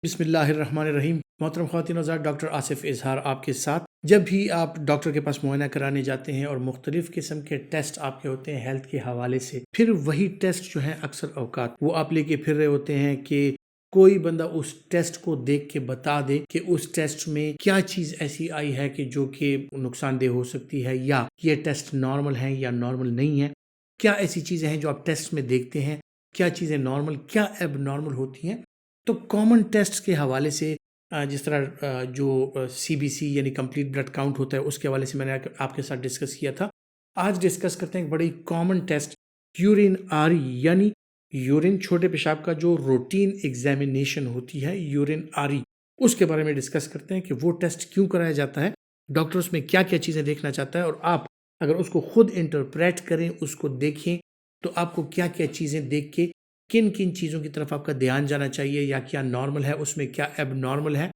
बिस्मिल्लाहिर्रहमानिर्रहीम। मोहतरम ख़वातीन हज़रात, डॉक्टर आसिफ इजहार आपके साथ। जब भी आप डॉक्टर के पास मुआयना कराने जाते हैं और मुख्तलिफ़ किस्म के टेस्ट आपके होते हैं हेल्थ के हवाले से, फिर वही टेस्ट जो है अक्सर औकात वो आप लेके फिर रहे होते हैं कि कोई बंदा उस टेस्ट को देख के बता दे कि उस टेस्ट में क्या चीज़ ऐसी आई है कि जो कि नुकसानदेह हो सकती है, या ये टेस्ट नॉर्मल है या नॉर्मल नहीं है। क्या ऐसी चीज़ें हैं जो आप टेस्ट में देखते हैं, क्या चीज़ें नॉर्मल क्या एब नॉर्मल होती हैं। तो कॉमन टेस्ट के हवाले से जिस तरह जो सीबीसी यानी कंप्लीट ब्लड काउंट होता है उसके हवाले से मैंने आपके साथ डिस्कस किया था। आज डिस्कस करते हैं एक बड़ी कॉमन टेस्ट, यूरिन आरी यानी यूरिन छोटे पेशाब का जो रूटीन एग्जामिनेशन होती है यूरिन आरी, उसके बारे में डिस्कस करते हैं कि वो टेस्ट क्यों कराया जाता है, डॉक्टर उसमें क्या क्या चीज़ें देखना चाहता है, और आप अगर उसको खुद इंटरप्रेट करें, उसको देखें, तो आपको क्या क्या चीज़ें देख के किन किन चीज़ों की तरफ आपका ध्यान जाना चाहिए, या क्या नॉर्मल है उसमें, क्या एब नॉर्मल है,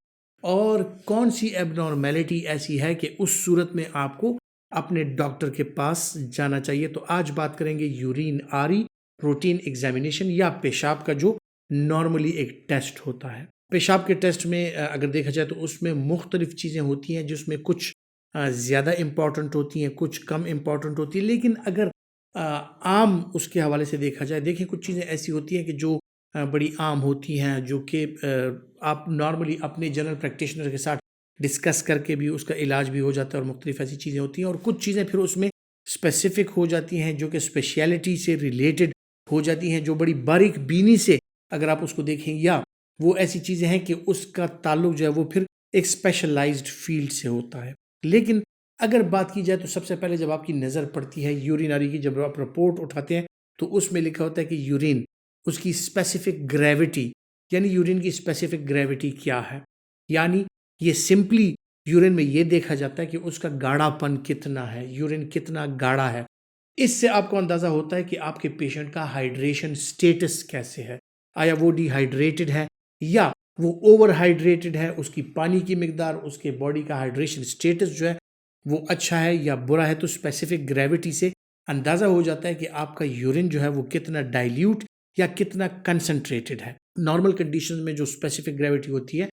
और कौन सी एब नॉर्मेलिटी ऐसी है कि उस सूरत में आपको अपने डॉक्टर के पास जाना चाहिए। तो आज बात करेंगे यूरिन आरी प्रोटीन एग्जामिनेशन, या पेशाब का जो नॉर्मली एक टेस्ट होता है। पेशाब के टेस्ट में अगर देखा जाए तो उसमें मुख्तलिफ चीज़ें होती हैं, जिसमें कुछ ज़्यादा इम्पॉर्टेंट होती हैं, कुछ कम इम्पॉर्टेंट होती है। लेकिन अगर आम उसके हवाले से देखा जाए, देखिए कुछ चीज़ें ऐसी होती हैं कि जो बड़ी आम होती हैं, जो कि आप नॉर्मली अपने जनरल प्रैक्टिशनर के साथ डिस्कस करके भी उसका इलाज भी हो जाता है, और मुख्तलिफ ऐसी चीज़ें होती हैं। और कुछ चीज़ें फिर उसमें स्पेसिफिक हो जाती हैं, जो कि स्पेशलिटी से रिलेटेड हो जाती हैं, जो बड़ी बारीक बीनी से अगर आप उसको देखें, या वो ऐसी चीज़ें हैं कि उसका ताल्लुक जो है वो फिर एक स्पेशलाइज्ड फील्ड से होता है। लेकिन अगर बात की जाए तो सबसे पहले जब आपकी नज़र पड़ती है यूरिनरी की, जब आप रिपोर्ट उठाते हैं तो उसमें लिखा होता है कि यूरिन, उसकी स्पेसिफिक ग्रेविटी, यानी यूरिन की स्पेसिफिक ग्रेविटी क्या है। यानी ये सिंपली यूरिन में ये देखा जाता है कि उसका गाढ़ापन कितना है, यूरिन कितना गाढ़ा है। इससे आपको अंदाज़ा होता है कि आपके पेशेंट का हाइड्रेशन स्टेटस कैसे है। आया वो डिहाइड्रेटेड है या वो ओवर हाइड्रेटेड है, उसकी पानी की मिकदार, उसके बॉडी का हाइड्रेशन स्टेटस जो है वो अच्छा है या बुरा है। तो स्पेसिफिक ग्रेविटी से अंदाज़ा हो जाता है कि आपका यूरिन जो है वो कितना डाइल्यूट या कितना कंसंट्रेटेड है। नॉर्मल कंडीशन में जो स्पेसिफिक ग्रेविटी होती है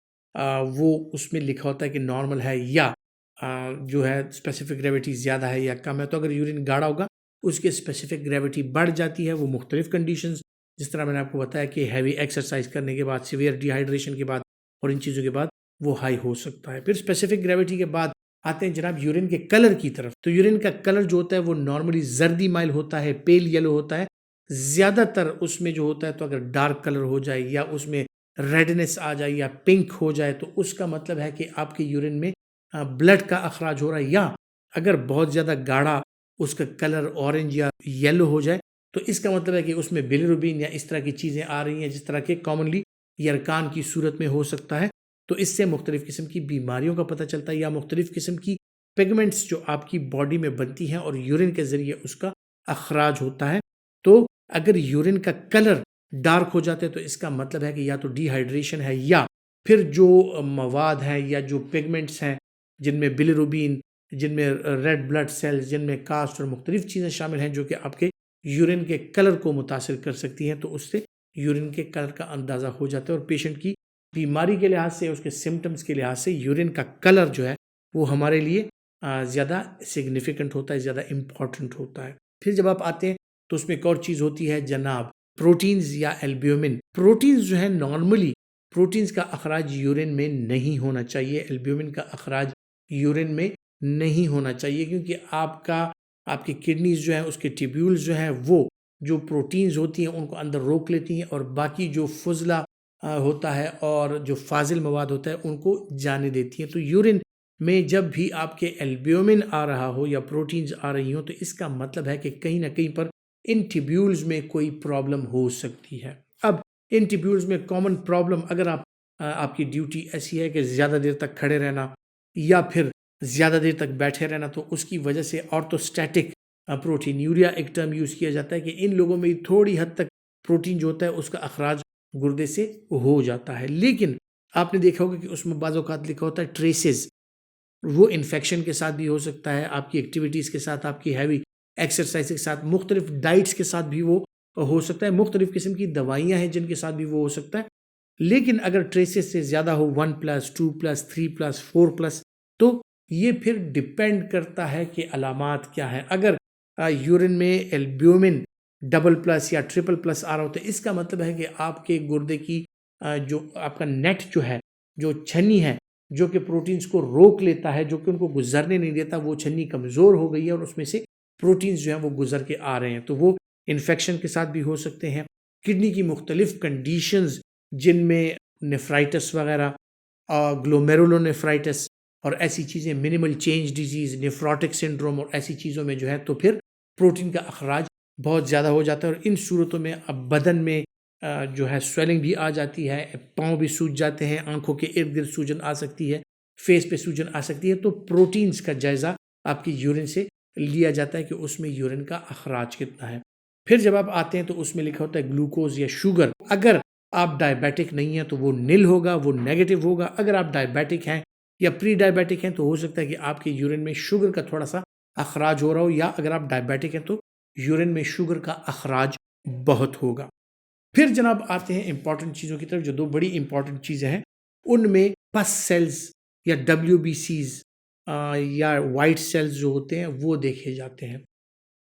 वो उसमें लिखा होता है कि नॉर्मल है, या जो है स्पेसिफिक ग्रेविटी ज़्यादा है या कम है। तो अगर यूरिन गाढ़ा होगा उसकी स्पेसिफिक ग्रेविटी बढ़ जाती है। वो मुख्तलिफ कंडीशंस, जिस तरह मैंने आपको बताया कि हैवी एक्सरसाइज करने के बाद, सीवियर डिहाइड्रेशन के बाद और इन चीज़ों के बाद वो हाई हो सकता है। फिर स्पेसिफिक ग्रेविटी के बाद आते हैं जनाब यूरिन के कलर की तरफ। तो यूरिन का कलर जो होता है वो नॉर्मली जर्दी माइल होता है, पेल येलो होता है। ज़्यादातर उसमें जो होता है, तो अगर डार्क कलर हो जाए या उसमें रेडनेस आ जाए या पिंक हो जाए, तो उसका मतलब है कि आपके यूरिन में ब्लड का अखराज हो रहा है। या अगर बहुत ज़्यादा गाढ़ा उसका कलर ऑरेंज या येलो हो जाए, तो इसका मतलब है कि उसमें बिलिरुबिन या इस तरह की चीज़ें आ रही हैं, जिस तरह के कॉमनली यरकान की सूरत में हो सकता है। तो इससे मुख्तलिफ़ किस्म की बीमारियों का पता चलता है, या मुख्तलिफ़ किस्म की पिगमेंट्स जो आपकी बॉडी में बनती हैं और यूरिन के ज़रिए उसका अखराज होता है। तो अगर यूरिन का कलर डार्क हो जाते हैं तो इसका मतलब है कि या तो डिहाइड्रेशन है, या फिर जो मवाद हैं या जो पिगमेंट्स हैं, जिनमें बिलिरुबिन, जिनमें रेड ब्लड सेल्स, जिनमें कास्ट और मुख्तलिफ चीज़ें शामिल हैं, जो कि आपके यूरिन के कलर को मुतासिर कर सकती हैं। तो उससे यूरिन के कलर का अंदाज़ा हो जाता है, और पेशेंट की बीमारी के लिहाज से, उसके सिम्टम्स के लिहाज से यूरिन का कलर जो है वो हमारे लिए ज़्यादा सिग्निफिकेंट होता है, ज़्यादा इम्पॉर्टेंट होता है। फिर जब आप आते हैं तो उसमें एक और चीज़ होती है जनाब, प्रोटीन्स या एल्ब्यूमिन। प्रोटीन्स जो है नॉर्मली प्रोटीन्स का अखराज यूरिन में नहीं होना चाहिए, एल्ब्यूमिन का अखराज यूरिन में नहीं होना चाहिए, क्योंकि आपकी किडनीज जो है, उसके ट्यूब्यूल्स जो हैं, वो जो प्रोटीन्स होती हैं उनको अंदर रोक लेती हैं, और बाकी जो फुजला होता है और जो फाजिल मवाद होता है उनको जाने देती हैं। तो यूरिन में जब भी आपके एल्ब्यूमिन आ रहा हो या प्रोटीन्स आ रही हो, तो इसका मतलब है कि कहीं ना कहीं पर इन ट्यूब्यूल्स में कोई प्रॉब्लम हो सकती है। अब इन ट्यूब्यूल्स में कॉमन प्रॉब्लम, अगर आपकी ड्यूटी ऐसी है कि ज़्यादा देर तक खड़े रहना या फिर ज़्यादा देर तक बैठे रहना, तो उसकी वजह से ऑर्थोस्टैटिक प्रोटीन, यूरिया एक टर्म यूज़ किया जाता है कि इन लोगों में थोड़ी हद तक प्रोटीन जो होता है उसका अखराज गुर्दे से हो जाता है। लेकिन आपने देखा होगा कि उसमें बाज़ औक़ात लिखा होता है ट्रेसेस, वो इन्फेक्शन के साथ भी हो सकता है, आपकी एक्टिविटीज़ के साथ, आपकी हैवी एक्सरसाइज के साथ, मुख्तलिफ डाइट्स के साथ भी वो हो सकता है, मुख्तलिफ किस्म की दवाइयाँ हैं जिनके साथ भी वो हो सकता है। लेकिन अगर ट्रेसेस से ज़्यादा हो 1+, 2+, 3+, 4+, तो ये फिर डिपेंड करता है कि अलामात क्या है। अगर यूरिन में एल्ब्यूमिन डबल+ या ट्रिपल+ आ रहा हो तो इसका मतलब है कि आपके गुर्दे की जो आपका नेट जो है, जो छन्नी है, जो कि प्रोटीन्स को रोक लेता है, जो कि उनको गुजरने नहीं देता, वो छन्नी कमज़ोर हो गई है और उसमें से प्रोटीन्स जो हैं वो गुजर के आ रहे हैं, तो वो इन्फेक्शन के साथ भी हो सकते हैं। किडनी की मुख्तलिफ कंडीशंस जिनमें नेफ्राइटिस वगैरह, ग्लोमेरुलोनेफ्राइटिस और ऐसी चीज़ें, minimal change disease, nephrotic syndrome और ऐसी चीज़ों में जो है तो फिर प्रोटीन का अखराज बहुत ज़्यादा हो जाता है और इन सूरतों में अब बदन में जो है स्वेलिंग भी आ जाती है, पाँव भी सूज जाते हैं, आंखों के इर्द गिर्द सूजन आ सकती है, फेस पे सूजन आ सकती है। तो प्रोटीन्स का जायज़ा आपकी यूरिन से लिया जाता है कि उसमें यूरिन का अखराज कितना है। फिर जब आप आते हैं तो उसमें लिखा होता है ग्लूकोज या शुगर। अगर आप डायबिटिक नहीं हैं तो वो नील होगा, वो नेगेटिव होगा। अगर आप डायबिटिक हैं या प्री डायबिटिक हैं तो हो सकता है कि आपके यूरिन में शुगर का थोड़ा सा अखराज हो रहा हो, या अगर आप डायबिटिक हैं तो यूरिन में शुगर का अखराज बहुत होगा। फिर जनाब आते हैं इंपॉर्टेंट चीज़ों की तरफ, जो दो बड़ी इंपॉर्टेंट चीज़ें हैं उनमें पस सेल्स या WBCs या वाइट सेल्स जो होते हैं वो देखे जाते हैं।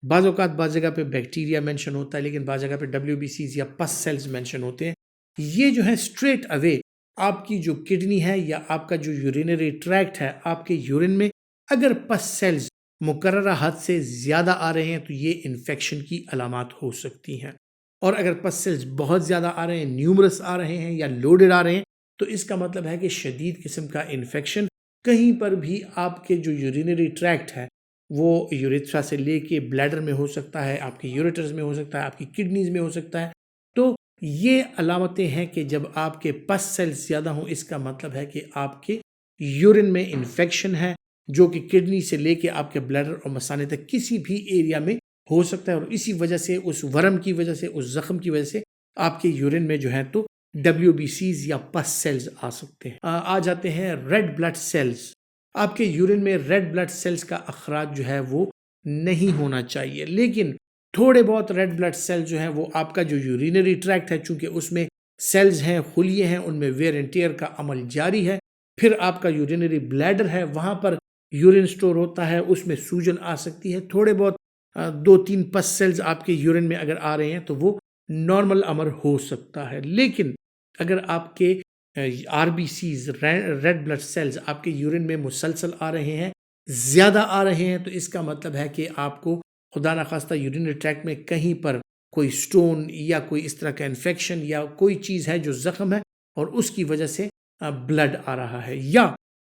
बाज़ औक़ात बाज़ जगह पे बैक्टीरिया मेंशन होता है, लेकिन बाज़ जगह पे WBCs या पस सेल्स मेंशन होते हैं। ये जो है स्ट्रेट अवे आपकी जो किडनी है या आपका जो यूरिनरी ट्रैक्ट है, आपके यूरिन में अगर पस सेल्स मुकर्ररा हद से ज़्यादा आ रहे हैं तो ये इन्फेक्शन की अलामात हो सकती हैं। और अगर पस सेल्स बहुत ज़्यादा आ रहे हैं, न्यूमरस आ रहे हैं या लोडेड आ रहे हैं, तो इसका मतलब है कि शदीद किस्म का इन्फेक्शन कहीं पर भी आपके जो यूरिनरी ट्रैक्ट है वो यूरेथ्रा से लेके ब्लैडर में हो सकता है, आपके यूरेटर्स में हो सकता है, आपकी किडनीज में हो सकता है। तो ये अलामतें हैं कि जब आपके पस सेल्स ज़्यादा हों, इसका मतलब है कि आपके यूरिन में इन्फेक्शन है, जो कि किडनी से लेके आपके ब्लैडर और मसाने तक किसी भी एरिया में हो सकता है। और इसी वजह से, उस वरम की वजह से, उस जख्म की वजह से आपके यूरिन में जो है तो WBCs या पस सेल्स आ सकते हैं। आ जाते हैं रेड ब्लड सेल्स। आपके यूरिन में रेड ब्लड सेल्स का अखराज जो है वो नहीं होना चाहिए, लेकिन थोड़े बहुत रेड ब्लड सेल्स जो हैं वो आपका जो यूरिनरी ट्रैक्ट है, चूंकि उसमें सेल्स हैं, खुलिए हैं, उनमें वेयर एंड टेयर का अमल जारी है। फिर आपका यूरिनरी ब्लैडर है, वहां पर यूरिन स्टोर होता है, उसमें सूजन आ सकती है। थोड़े बहुत 2-3 पस सेल्स आपके यूरिन में अगर आ रहे हैं तो वो नॉर्मल अमर हो सकता है। लेकिन अगर आपके RBCs, रेड ब्लड सेल्स, आपके यूरिन में मुसलसल आ रहे हैं, ज़्यादा आ रहे हैं, तो इसका मतलब है कि आपको खुदा न खास्ता यूरिनरी ट्रैक्ट में कहीं पर कोई स्टोन या कोई इस तरह का इन्फेक्शन या कोई चीज़ है जो ज़ख्म है और उसकी वजह से ब्लड आ रहा है। या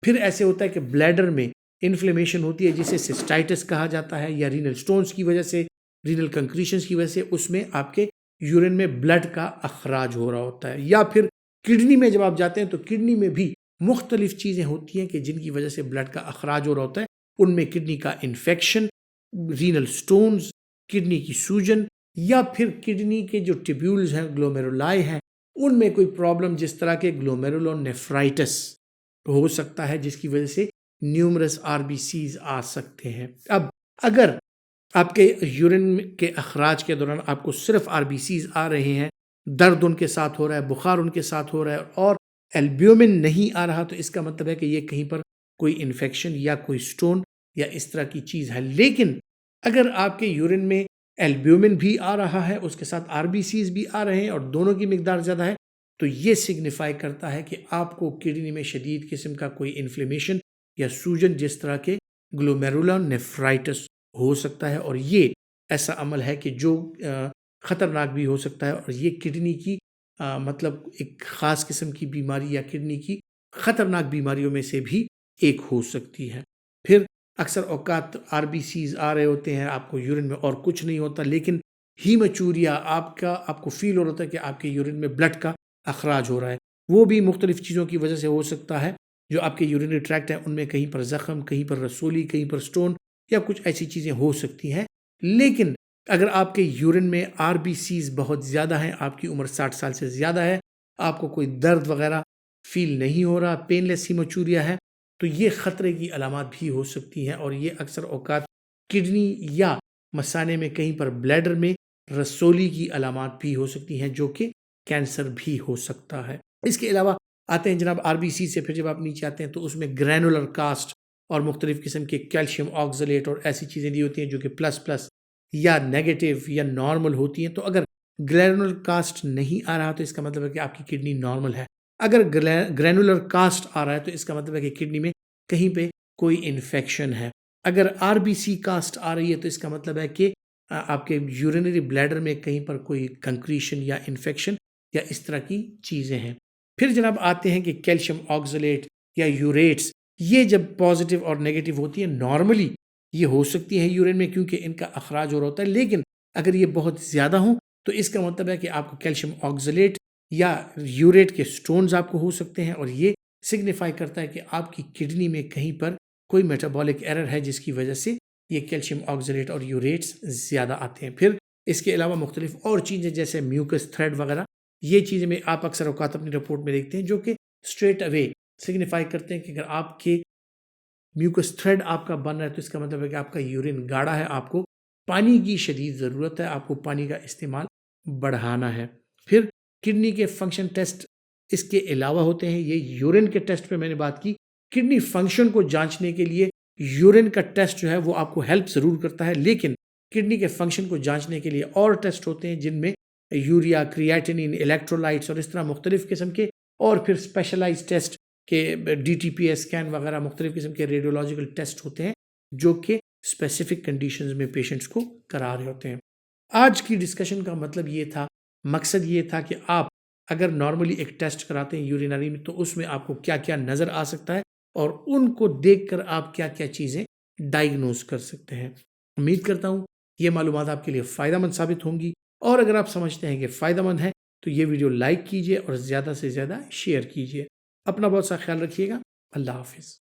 फिर ऐसे होता है कि ब्लैडर में इन्फ्लेमेशन होती है जिसे सिस्टाइटिस कहा जाता है, या रीनल स्टोन्स की वजह से, रीनल कंक्रीशंस की वजह से उसमें आपके यूरिन में ब्लड का अखराज हो रहा होता है। या फिर किडनी में जब आप जाते हैं तो किडनी में भी मुख्तलिफ चीज़ें होती हैं कि जिनकी वजह से ब्लड का अखराज हो रहा होता है। उनमें किडनी का इन्फेक्शन, रीनल स्टोन्स, किडनी की सूजन, या फिर किडनी के जो ट्यूब्यूल्स हैं, ग्लोमेरुलाई हैं, उनमें कोई प्रॉब्लम जिस तरह के ग्लोमेरुलोनेफ्राइटिस हो सकता है, जिसकी वजह से न्यूमरस RBCs आ सकते हैं। अब अगर आपके यूरिन के अखराज के दौरान आपको सिर्फ RBCs आ रहे हैं, दर्द उनके साथ हो रहा है, बुखार उनके साथ हो रहा है और एल्ब्यूमिन नहीं आ रहा, तो इसका मतलब है कि ये कहीं पर कोई इन्फेक्शन या कोई स्टोन या इस तरह की चीज़ है। लेकिन अगर आपके यूरिन में एल्ब्यूमिन भी आ रहा है, उसके साथ RBCs भी आ रहे हैं और दोनों की मिकदार ज़्यादा है, तो ये सिग्निफाई करता है कि आपको किडनी में शदीद किस्म का कोई इन्फ्लेमेशन या सूजन जिस तरह के ग्लोमेरुलोनेफ्राइटिस हो सकता है। और ये ऐसा अमल है कि जो ख़तरनाक भी हो सकता है, और ये किडनी की मतलब एक ख़ास किस्म की बीमारी या किडनी की ख़तरनाक बीमारियों में से भी एक हो सकती है। फिर अक्सर औकात RBCs आ रहे होते हैं, आपको यूरिन में और कुछ नहीं होता, लेकिन हीमचूरिया आपको फील हो रहा है कि आपके यूरिन में ब्लड का अखराज हो रहा है। वो भी मुख्तलिफ चीज़ों की वजह से हो सकता है। जो आपके यूरिनरी ट्रैक्ट है उनमें कहीं पर ज़ख्म, कहीं पर रसोली, कहीं पर स्टोन या कुछ ऐसी चीज़ें हो सकती हैं। लेकिन अगर आपके यूरिन में RBCs बहुत ज़्यादा हैं, आपकी उम्र 60 साल से ज़्यादा है, आपको कोई दर्द वगैरह फील नहीं हो रहा, पेनलेस हीमोचूरिया है, तो ये ख़तरे की अलामात भी हो सकती हैं। और ये अक्सर औकात किडनी या मसाने में, कहीं पर ब्लैडर में रसोली की अलामात भी हो सकती हैं, जो कि कैंसर भी हो सकता है। इसके अलावा आते हैं जनाब आरबीसी से, फिर जब आप नीचे आते हैं तो उसमें ग्रैनुलर कास्ट और मुख्तलिफ किस्म के कैल्शियम ऑक्सलेट और ऐसी चीज़ें दी होती हैं जो कि प्लस प्लस या नेगेटिव या नॉर्मल होती हैं। तो अगर ग्रैनुलर कास्ट नहीं आ रहा तो इसका मतलब है कि आपकी किडनी नॉर्मल है। अगर ग्रैनुलर कास्ट आ रहा है तो इसका मतलब है कि किडनी में कहीं पे कोई इन्फेक्शन है। अगर आरबीसी कास्ट आ रही है तो इसका मतलब है कि आपके यूरिनरी ब्लैडर में कहीं पर कोई कंक्रीशन या इन्फेक्शन या इस तरह की चीज़ें हैं। फिर जनाब आते हैं कि कैल्शियम ऑक्सलेट या यूरेट्स, ये जब पॉजिटिव और नेगेटिव होती है नॉर्मली ये हो सकती है यूरिन में क्योंकि इनका अखराज हो रहा होता है, लेकिन अगर ये बहुत ज़्यादा हो तो इसका मतलब है कि आपको कैल्शियम ऑक्सलेट या यूरेट के स्टोन्स आपको हो सकते हैं और ये सिग्निफाई करता है कि आपकी किडनी में कहीं पर कोई मेटाबॉलिक एरर है जिसकी वजह से ये कैल्शियम ऑक्सलेट और यूरेट्स ज़्यादा आते हैं। फिर इसके अलावा मुख्तलिफ और चीज़ें जैसे म्यूकस थ्रेड वगैरह, ये चीज़ें में आप अक्सर औकात अपनी रिपोर्ट में देखते हैं जो कि स्ट्रेट अवे सिग्निफाई करते हैं कि अगर आपके म्यूकस थ्रेड आपका बन रहा है तो इसका मतलब है कि आपका यूरिन गाढ़ा है, आपको पानी की शदीद ज़रूरत है, आपको पानी का इस्तेमाल बढ़ाना है। फिर किडनी के फंक्शन टेस्ट इसके अलावा होते हैं, ये यूरिन के टेस्ट पे मैंने बात की। किडनी फंक्शन को जांचने के लिए यूरिन का टेस्ट जो है वो आपको हेल्प ज़रूर करता है, लेकिन किडनी के फंक्शन को जांचने के लिए और टेस्ट होते हैं जिनमें यूरिया, क्रिएटिनिन, इलेक्ट्रोलाइट्स और इस तरह मुख्तलिफ किस्म के और फिर स्पेशलाइज टेस्ट के DTPS स्कैन वगैरह मुख्तलिफ किस्म के रेडियोलॉजिकल टेस्ट होते हैं जो कि स्पेसिफिक कंडीशंस में पेशेंट्स को करा रहे होते हैं। आज की डिस्कशन का मतलब ये था, मकसद ये था कि आप अगर नॉर्मली एक टेस्ट कराते हैं यूरिनरी में तो उसमें आपको क्या क्या नज़र आ सकता है और उनको देखकर आप क्या क्या चीज़ें डायग्नोज कर सकते हैं। उम्मीद करता हूँ ये मालूमात आपके लिए फ़ायदेमंद साबित होंगी और अगर आप समझते हैं कि फ़ायदेमंद है तो ये वीडियो लाइक कीजिए और ज़्यादा से ज़्यादा शेयर कीजिए। अपना बहुत सा ख्याल रखिएगा। अल्लाह हाफिज़।